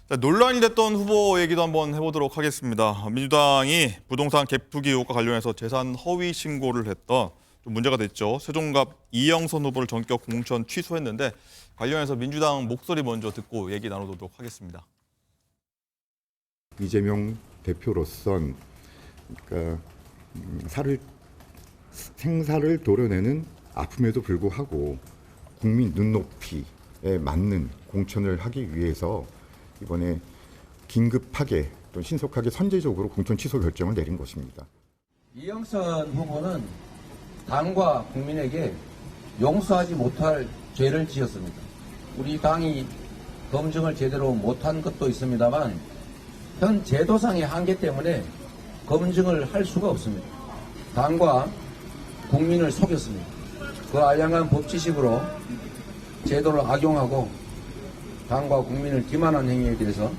자, 논란이 됐던 후보 얘기도 한번 해보도록 하겠습니다. 민주당이 부동산 갭 투기 의혹과 관련해서 재산 허위 신고를 했던 좀 문제가 됐죠. 세종갑 이영선 후보를 전격 공천 취소했는데 관련해서 민주당 목소리 먼저 듣고 얘기 나누도록 하겠습니다. 이재명 대표로선 그러니까 생사를 도려내는 아픔에도 불구하고 국민 눈높이에 맞는 공천을 하기 위해서 이번에 긴급하게 또 신속하게 선제적으로 공천 취소 결정을 내린 것입니다. 이영선 후보는 당과 국민에게 용서하지 못할 죄를 지었습니다. 우리 당이 검증을 제대로 못한 것도 있습니다만 현 제도상의 한계 때문에 검증을 할 수가 없습니다. 당과 국민을 속였습니다. 그 알량한 법치식으로 제도를 악용하고 당과 국민을 기만한 행위에 대해서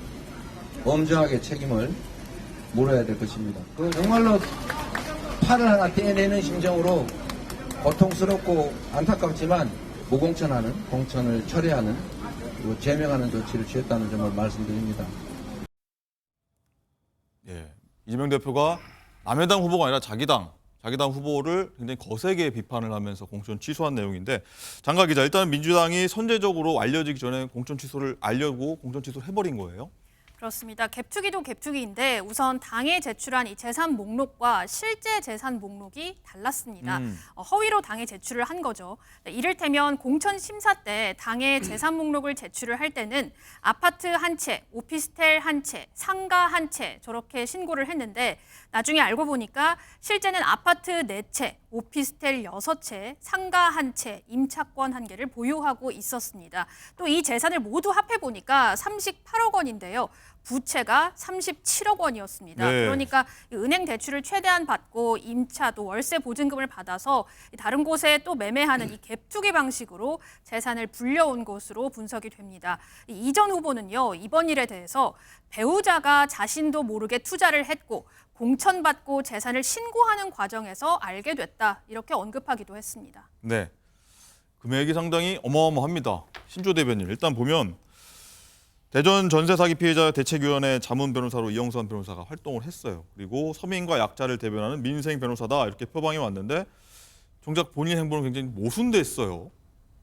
엄정하게 책임을 물어야 될 것입니다. 정말로 팔을 하나 떼내는 심정으로 고통스럽고 안타깝지만 무공천하는 공천을 철회하는 그리고 제명하는 조치를 취했다는 점을 말씀드립니다. 예, 이재명 대표가 남의 당 후보가 아니라 자기 당 후보를 굉장히 거세게 비판을 하면서 공천 취소한 내용인데 장가 기자, 일단 민주당이 선제적으로 알려지기 전에 공천 취소를 알려고 공천 취소를 해버린 거예요? 그렇습니다. 갭투기도 갭투기인데 우선 당에 제출한 이 재산 목록과 실제 재산 목록이 달랐습니다. 허위로 당에 제출을 한 거죠. 이를테면 공천 심사 때 당의 재산 목록을 제출을 할 때는 아파트 한 채, 오피스텔 한 채, 상가 한 채 저렇게 신고를 했는데 나중에 알고 보니까 실제는 아파트 4채, 오피스텔 6채, 상가 한 채, 임차권 한 개를 보유하고 있었습니다. 또 이 재산을 모두 합해보니까 38억 원인데요. 부채가 37억 원이었습니다. 네. 그러니까 은행 대출을 최대한 받고 임차 또 월세 보증금을 받아서 다른 곳에 또 매매하는 이 갭투기 방식으로 재산을 불려온 것으로 분석이 됩니다. 이전 후보는요, 이번 일에 대해서 배우자가 자신도 모르게 투자를 했고 공천받고 재산을 신고하는 과정에서 알게 됐다 이렇게 언급하기도 했습니다. 네, 금액이 상당히 어마어마합니다. 신조 대변인, 일단 보면 대전 전세 사기 피해자 대책위원회 자문 변호사로 이영선 변호사가 활동을 했어요. 그리고 서민과 약자를 대변하는 민생 변호사다 이렇게 표방해 왔는데 정작 본인 행보는 굉장히 모순됐어요.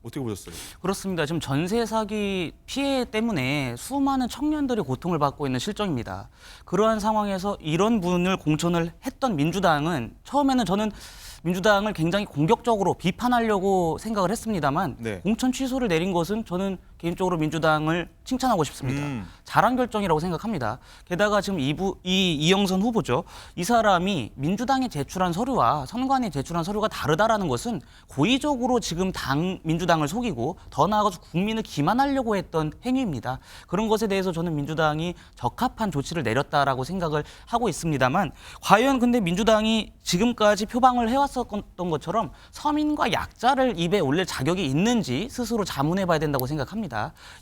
어떻게 보셨어요? 그렇습니다. 지금 전세 사기 피해 때문에 수많은 청년들이 고통을 받고 있는 실정입니다. 그러한 상황에서 이런 분을 공천을 했던 민주당은 처음에는 저는 민주당을 굉장히 공격적으로 비판하려고 생각을 했습니다만 네. 공천 취소를 내린 것은 저는 개인적으로 민주당을 칭찬하고 싶습니다. 잘한 결정이라고 생각합니다. 게다가 지금 이영선 후보죠. 이 사람이 민주당에 제출한 서류와 선관위에 제출한 서류가 다르다라는 것은 고의적으로 지금 민주당을 속이고 더 나아가서 국민을 기만하려고 했던 행위입니다. 그런 것에 대해서 저는 민주당이 적합한 조치를 내렸다라고 생각을 하고 있습니다만 과연 근데 민주당이 지금까지 표방을 해왔었던 것처럼 서민과 약자를 입에 올릴 자격이 있는지 스스로 자문해봐야 된다고 생각합니다.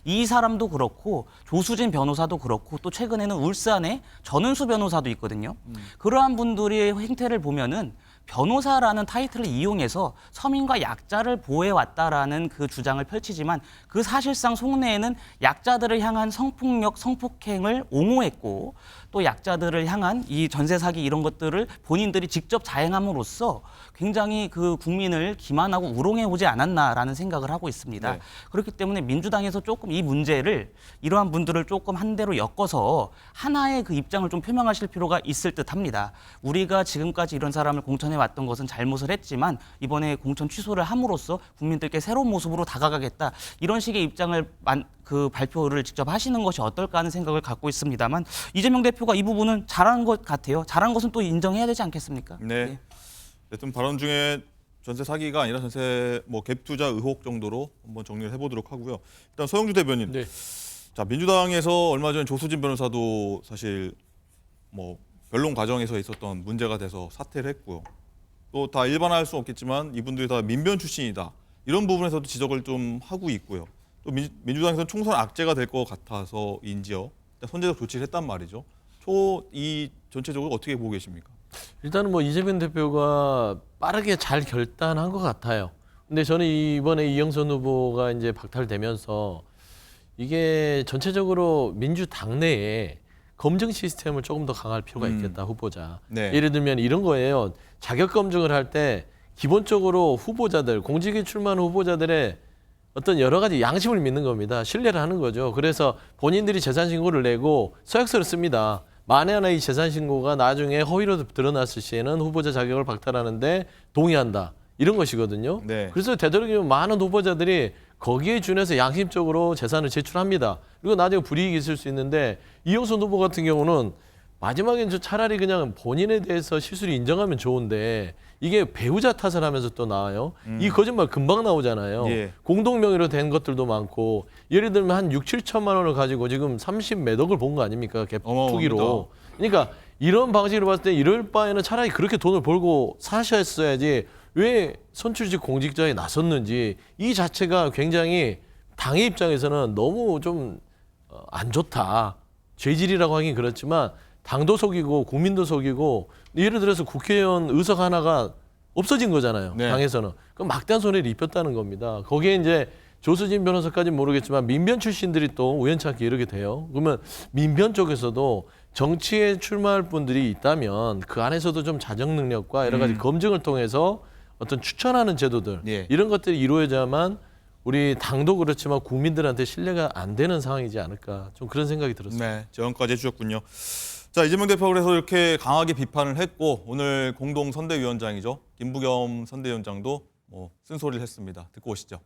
이 사람도 그렇고 조수진 변호사도 그렇고 또 최근에는 울산에 전은수 변호사도 있거든요. 그러한 분들의 행태를 보면은 변호사라는 타이틀을 이용해서 서민과 약자를 보호해왔다라는 그 주장을 펼치지만 그 사실상 속내에는 약자들을 향한 성폭력, 성폭행을 옹호했고 또 약자들을 향한 이 전세 사기 이런 것들을 본인들이 직접 자행함으로써 굉장히 그 국민을 기만하고 우롱해 오지 않았나라는 생각을 하고 있습니다. 네. 그렇기 때문에 민주당에서 조금 이 문제를 이러한 분들을 조금 한 대로 엮어서 하나의 그 입장을 좀 표명하실 필요가 있을 듯합니다. 우리가 지금까지 이런 사람을 공천해 왔던 것은 잘못을 했지만 이번에 공천 취소를 함으로써 국민들께 새로운 모습으로 다가가겠다 이런 식의 입장을 발표를 직접 하시는 것이 어떨까 하는 생각을 갖고 있습니다만 이재명 대표가 이 부분은 잘한 것 같아요. 잘한 것은 또 인정해야 되지 않겠습니까? 네. 네. 어쨌든 발언 중에 전세 사기가 아니라 전세 갭 투자 의혹 정도로 한번 정리를 해보도록 하고요. 일단 서영주 대변인. 네. 자, 민주당에서 얼마 전에 조수진 변호사도 사실 변론 과정에서 있었던 문제가 돼서 사퇴를 했고요. 또 다 일반화할 수 없겠지만 이분들이 다 민변 출신이다. 이런 부분에서도 지적을 좀 하고 있고요. 또 민주당에서는 총선 악재가 될 것 같아서인지요. 선제적 조치를 했단 말이죠. 이 전체적으로 어떻게 보고 계십니까? 일단은 이재명 대표가 빠르게 잘 결단한 것 같아요. 근데 저는 이번에 이영선 후보가 이제 박탈되면서 이게 전체적으로 민주당 내에 검증 시스템을 조금 더 강할 필요가 있겠다, 후보자. 네. 예를 들면 이런 거예요. 자격 검증을 할 때 기본적으로 후보자들, 공직에 출마하는 후보자들의 어떤 여러 가지 양심을 믿는 겁니다. 신뢰를 하는 거죠. 그래서 본인들이 재산 신고를 내고 서약서를 씁니다. 만에 하나 이 재산 신고가 나중에 허위로 드러났을 시에는 후보자 자격을 박탈하는데 동의한다. 이런 것이거든요. 네. 그래서 되도록이면 많은 후보자들이 거기에 준해서 양심적으로 재산을 제출합니다. 그리고 나중에 불이익이 있을 수 있는데 이영선 후보 같은 경우는 마지막엔 차라리 그냥 본인에 대해서 실수를 인정하면 좋은데 이게 배우자 탓을 하면서 또 나와요. 이 거짓말 금방 나오잖아요. 예. 공동명의로 된 것들도 많고 예를 들면 한 6, 7천만 원을 가지고 지금 30몇 억을 본 거 아닙니까? 투기로. 어마어마합니다. 그러니까 이런 방식으로 봤을 때 이럴 바에는 차라리 그렇게 돈을 벌고 사셨어야지 왜 선출직 공직자에 나섰는지 이 자체가 굉장히 당의 입장에서는 너무 좀 안 좋다. 죄질이라고 하긴 그렇지만 당도 속이고 국민도 속이고 예를 들어서 국회의원 의석 하나가 없어진 거잖아요. 네. 당에서는. 그럼 막대한 손해를 입혔다는 겁니다. 거기에 이제 조수진 변호사까지는 모르겠지만 민변 출신들이 또 우연찮게 이렇게 돼요. 그러면 민변 쪽에서도 정치에 출마할 분들이 있다면 그 안에서도 좀 자정 능력과 여러 가지 검증을 통해서 어떤 추천하는 제도들 예. 이런 것들이 이루어져야만 우리 당도 그렇지만 국민들한테 신뢰가 안 되는 상황이지 않을까 좀 그런 생각이 들었습니다. 네, 제언까지 해주셨군요. 자, 이재명 대표가 그래서 이렇게 강하게 비판을 했고 오늘 공동 선대위원장이죠. 김부겸 선대위원장도 쓴소리를 했습니다. 듣고 오시죠.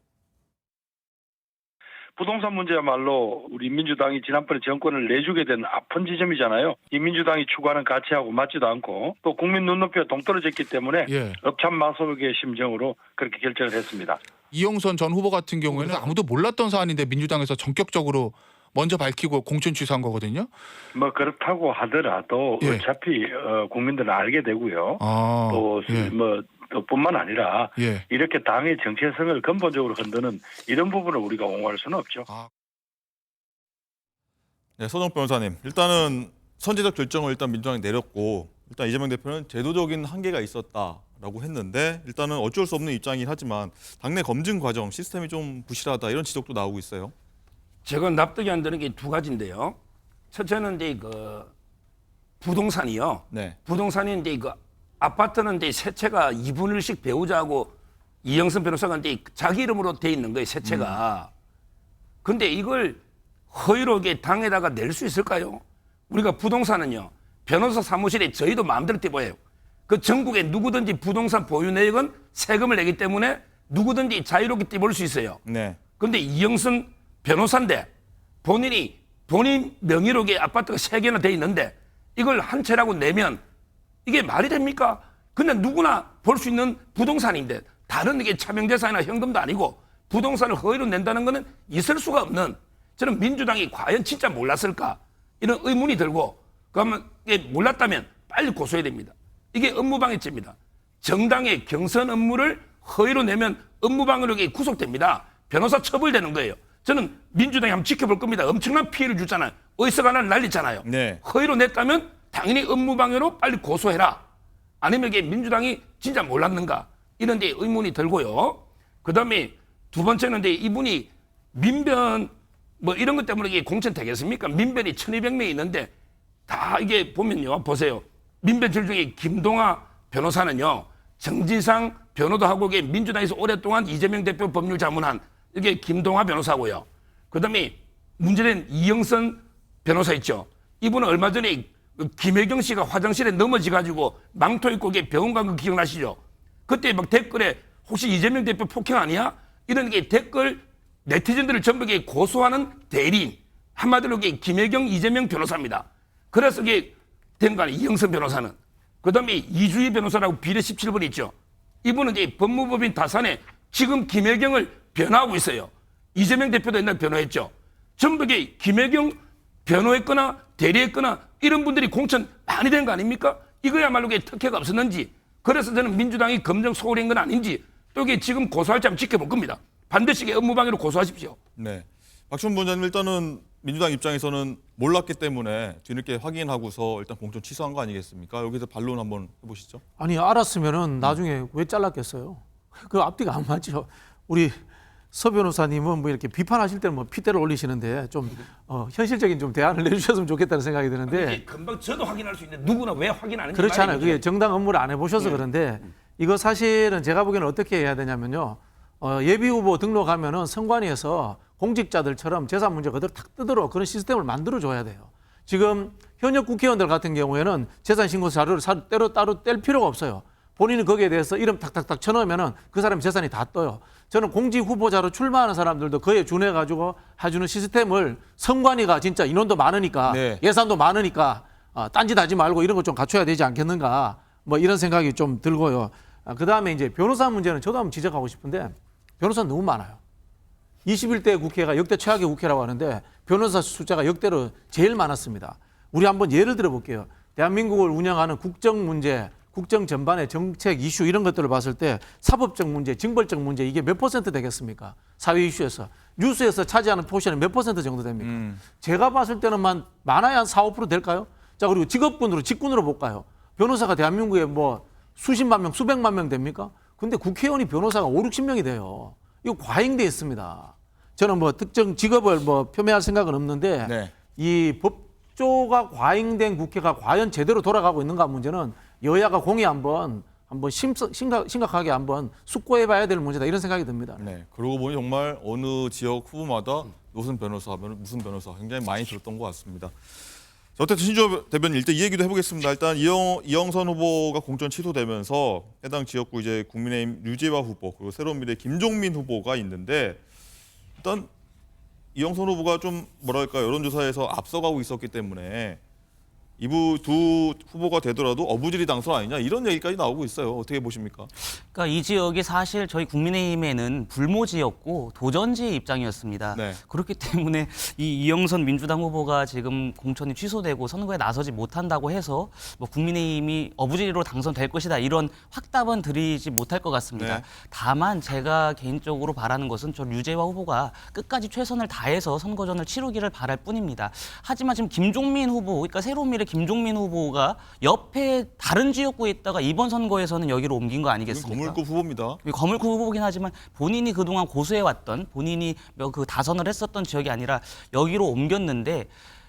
부동산 문제야말로 우리 민주당이 지난번에 정권을 내주게 된 아픈 지점이잖아요. 이 민주당이 추구하는 가치하고 맞지도 않고 또 국민 눈높이가 동떨어졌기 때문에 업참마속의 심정으로 그렇게 결정을 했습니다. 이영선 전 후보 같은 경우에는 아무도 몰랐던 사안인데 민주당에서 전격적으로 먼저 밝히고 공천 취소한 거거든요. 뭐 그렇다고 하더라도 예. 어차피 국민들은 알게 되고요. 또 예. 또 뿐만 아니라 예. 이렇게 당의 정체성을 근본적으로 흔드는 이런 부분을 우리가 옹호할 수는 없죠. 네, 서정 변호사님. 일단은 선제적 결정을 일단 민주당이 내렸고 일단 이재명 대표는 제도적인 한계가 있었다라고 했는데 일단은 어쩔 수 없는 입장이긴 하지만 당내 검증 과정 시스템이 좀 부실하다 이런 지적도 나오고 있어요. 제가 납득이 안 되는 게 두 가지인데요. 첫째는 이제 부동산이요. 네. 부동산이 이제 아파트는 이제 세 채가 2분의 1씩 배우자하고 이영선 변호사가 이제 자기 이름으로 돼 있는 거예요, 세 채가. 근데 이걸 허위로 이게 당에다가 낼 수 있을까요? 우리가 부동산은요, 변호사 사무실에 저희도 마음대로 떼보여요. 그 전국에 누구든지 부동산 보유 내역은 세금을 내기 때문에 누구든지 자유롭게 떼볼 수 있어요. 네. 근데 이영선 변호사인데 본인 명의로 이게 아파트가 3개나 돼 있는데 이걸 한 채라고 내면 이게 말이 됩니까? 근데 누구나 볼 수 있는 부동산인데 다른 이게 차명재산이나 현금도 아니고 부동산을 허위로 낸다는 것은 있을 수가 없는 저는 민주당이 과연 진짜 몰랐을까 이런 의문이 들고 그러면 이게 몰랐다면 빨리 고소해야 됩니다. 이게 업무방해죄입니다. 정당의 경선 업무를 허위로 내면 업무방해로 구속됩니다. 변호사 처벌되는 거예요. 저는 민주당이 한번 지켜볼 겁니다. 엄청난 피해를 주잖아요. 어디서 가나 난리잖아요. 네. 허위로 냈다면 당연히 업무방해로 빨리 고소해라. 아니면 이게 민주당이 진짜 몰랐는가 이런 데 의문이 들고요. 그다음에 두 번째는 이제 이분이 민변 뭐 이런 것 때문에 이게 공천 되겠습니까? 민변이 1200명이 있는데 다 이게 보면요. 보세요. 민변실 중에 김동아 변호사는요. 정진상 변호도 하고 이게 민주당에서 오랫동안 이재명 대표 법률 자문한 이게 김동아 변호사고요. 그다음에 문제된 이영선 변호사 있죠. 이분은 얼마 전에 김혜경 씨가 화장실에 넘어져가지고 망토 입고 병원 간 거 기억나시죠? 그때 막 댓글에 혹시 이재명 대표 폭행 아니야? 이런 게 댓글 네티즌들을 전부 고소하는 대리인 한마디로 김혜경 이재명 변호사입니다. 그래서 이게 된 거 아니에요. 이영선 변호사는. 그다음에 이주희 변호사라고 비례 17번 있죠. 이분은 이제 법무법인 다산에 지금 김혜경을 변호하고 있어요. 이재명 대표도 옛날 변호했죠. 전부 이게 김혜경 변호했거나 대리했거나 이런 분들이 공천 많이 된 거 아닙니까? 이거야말로 특혜가 없었는지 그래서 저는 민주당이 검증 소홀히 한 건 아닌지 또 이게 지금 고소할지 한번 지켜볼 겁니다. 반드시 업무방해로 고소하십시오. 네. 박시훈 본자님 일단은 민주당 입장에서는 몰랐기 때문에 뒤늦게 확인하고서 일단 공천 취소한 거 아니겠습니까? 여기서 반론 한번 해보시죠. 아니 알았으면은 나중에 왜 잘랐겠어요? 그 앞뒤가 안 맞죠. 우리 서 변호사님은 뭐 이렇게 비판하실 때는 뭐 핏대를 올리시는데 좀 현실적인 좀 대안을 내주셨으면 좋겠다는 생각이 드는데 금방 저도 확인할 수 있는데 누구나 왜 확인하는지 그렇지 않아요. 말이죠. 그게 정당 업무를 안 해보셔서 그런데 이거 사실은 제가 보기에는 어떻게 해야 되냐면요. 예비 후보 등록하면은 선관위에서 공직자들처럼 재산 문제 그대로 탁 뜨도록 그런 시스템을 만들어 줘야 돼요. 지금 현역 국회의원들 같은 경우에는 재산 신고 자료를 따로 뗄 필요가 없어요. 본인이 거기에 대해서 이름 탁탁탁 쳐넣으면은 그 사람 재산이 다 떠요. 저는 공직 후보자로 출마하는 사람들도 그에 준해 가지고 해주는 시스템을 선관위가 진짜 인원도 많으니까 네. 예산도 많으니까 딴짓하지 말고 이런 거 좀 갖춰야 되지 않겠는가 뭐 이런 생각이 좀 들고요. 그다음에 이제 변호사 문제는 저도 한번 지적하고 싶은데 변호사는 너무 많아요. 21대 국회가 역대 최악의 국회라고 하는데 변호사 숫자가 역대로 제일 많았습니다. 우리 한번 예를 들어 볼게요. 대한민국을 운영하는 국정 문제, 국정 전반의 정책 이슈 이런 것들을 봤을 때 사법적 문제, 징벌적 문제 이게 몇 퍼센트 되겠습니까? 사회 이슈에서. 뉴스에서 차지하는 포션은 몇 퍼센트 정도 됩니까? 제가 봤을 때는 많아야 한 4, 5% 될까요? 자, 그리고 직군으로 볼까요? 변호사가 대한민국에 뭐 수십만 명, 수백만 명 됩니까? 근데 국회의원이 변호사가 5, 60명이 돼요. 이거 과잉돼 있습니다. 저는 뭐 특정 직업을 뭐 표명할 생각은 없는데 네. 이 법조가 과잉된 국회가 과연 제대로 돌아가고 있는가 문제는 여야가 공히 한번 심각하게 한번 숙고해봐야 될 문제다 이런 생각이 듭니다. 네. 그러고 보니 정말 어느 지역 후보마다 무슨 변호사 하면 무슨 변호사 굉장히 많이 들었던 것 같습니다. 자, 어쨌든 신주호 대변인 일단 이 얘기도 해보겠습니다. 일단 이영선 후보가 공천 취소되면서 해당 지역구 이제 국민의힘 류재화 후보 그리고 새로운 미래 김종민 후보가 있는데 일단 이영선 후보가 좀 뭐랄까 여론조사에서 앞서가고 있었기 때문에 이부 두 후보가 되더라도 어부지리 당선 아니냐 이런 얘기까지 나오고 있어요. 어떻게 보십니까? 그러니까 이 지역이 사실 저희 국민의힘에는 불모지였고 도전지의 입장이었습니다. 네. 그렇기 때문에 이 이영선 민주당 후보가 지금 공천이 취소되고 선거에 나서지 못한다고 해서 뭐 국민의힘이 어부지리로 당선될 것이다 이런 확답은 드리지 못할 것 같습니다. 네. 다만 제가 개인적으로 바라는 것은 저 류재화 후보가 끝까지 최선을 다해서 선거전을 치르기를 바랄 뿐입니다. 하지만 지금 김종민 후보, 그러니까 새로운 미래 김종민 후보가 옆에 다른 지역구에 있다가 이번 선거에서는 여기로 옮긴 거 아니겠습니까? 거물급 후보입니다. 거물급 후보긴 하지만 본인이 그동안 고수해왔던 본인이 그 다선을 했었던 지역이 아니라 여기로 옮겼는데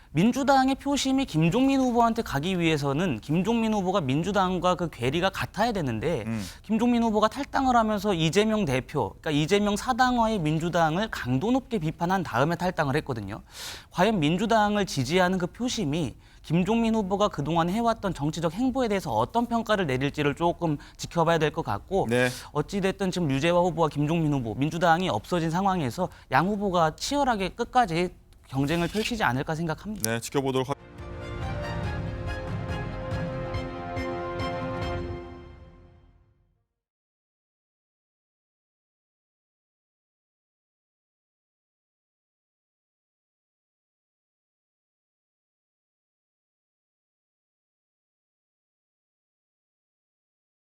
민주당의 표심이 김종민 후보한테 가기 위해서는 김종민 후보가 민주당과 그 괴리가 같아야 되는데 김종민 후보가 탈당을 하면서 이재명 대표, 그러니까 이재명 사당화의 민주당을 강도 높게 비판한 다음에 탈당을 했거든요. 과연 민주당을 지지하는 그 표심이 김종민 후보가 그동안 해왔던 정치적 행보에 대해서 어떤 평가를 내릴지를 조금 지켜봐야 될 것 같고 네. 어찌됐든 지금 류재화 후보와 김종민 후보, 민주당이 없어진 상황에서 양 후보가 치열하게 끝까지 경쟁을 펼치지 않을까 생각합니다. 네, 지켜보도록 하겠습니다.